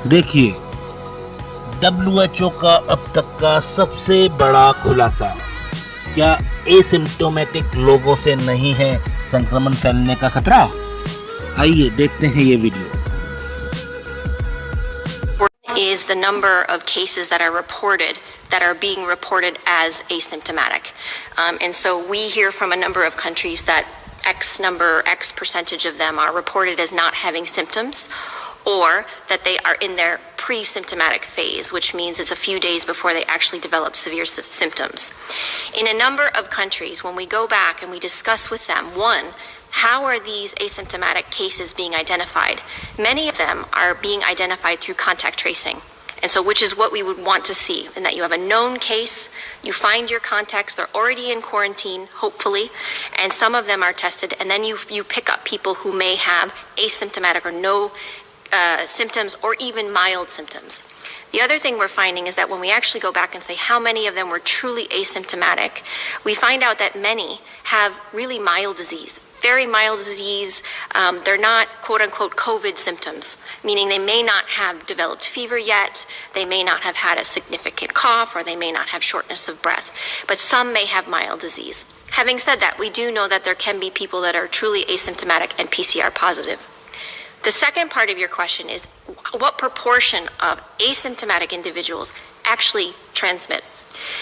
देखिए, WHO का अब तक का सबसे बड़ा खुलासा, क्या एसिम्प्टोमेटिक लोगों से नहीं है संक्रमण फैलने का खतरा? आइए देखते हैं ये video. Is the number of cases that are being reported as asymptomatic. And so we hear from a number of countries that X percentage of them are reported as not having symptoms, or that they are in their pre-symptomatic phase, which means it's a few days before they actually develop severe symptoms. In a number of countries, when we go back and we discuss with them, one, how are these asymptomatic cases being identified? Many of them are being identified through contact tracing. And so, which is what we would want to see, in that you have a known case, you find your contacts, they're already in quarantine, hopefully, and some of them are tested, and then you pick up people who may have asymptomatic or no symptoms or even mild symptoms. The other thing we're finding is that when we actually go back and say how many of them were truly asymptomatic, we find out that many have really mild disease. Very mild disease. They're not quote unquote COVID symptoms, meaning they may not have developed fever yet, they may not have had a significant cough, or they may not have shortness of breath, but some may have mild disease. Having said that, we do know that there can be people that are truly asymptomatic and PCR positive. The second part of your question is what proportion of asymptomatic individuals actually transmit?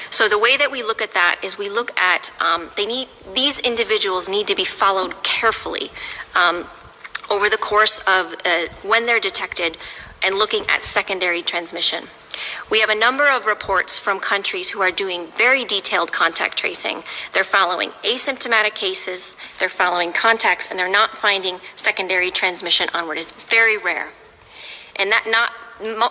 So the way that we look at that is we look at these individuals need to be followed carefully over the course of when they're detected, and looking at secondary transmission. We have a number of reports from countries who are doing very detailed contact tracing. They're following asymptomatic cases, they're following contacts, and they're not finding secondary transmission onward. It's very rare. And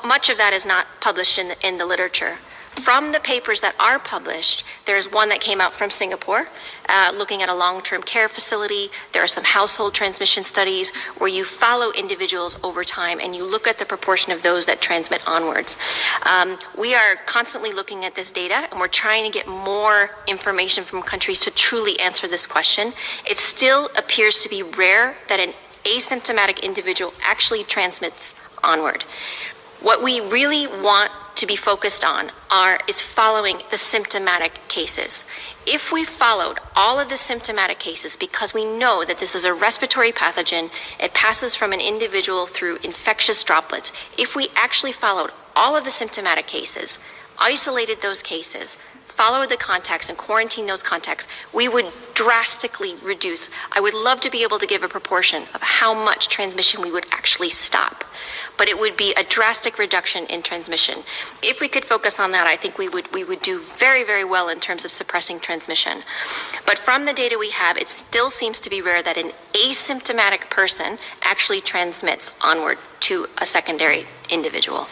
much of that is not published in the literature. From the papers that are published, there's one that came out from Singapore, looking at a long-term care facility. There are some household transmission studies where you follow individuals over time and you look at the proportion of those that transmit onwards. We are constantly looking at this data, and we're trying to get more information from countries to truly answer this question. It still appears to be rare that an asymptomatic individual actually transmits onward. What we really want to be focused on is following the symptomatic cases. If we followed all of the symptomatic cases, because we know that this is a respiratory pathogen, it passes from an individual through infectious droplets. If we actually followed all of the symptomatic cases, isolated those cases, follow the contacts and quarantine those contacts, we would drastically reduce. I would love to be able to give a proportion of how much transmission we would actually stop, but it would be a drastic reduction in transmission. If we could focus on that, I think we would do very, very well in terms of suppressing transmission. But from the data we have, it still seems to be rare that an asymptomatic person actually transmits onward to a secondary individual.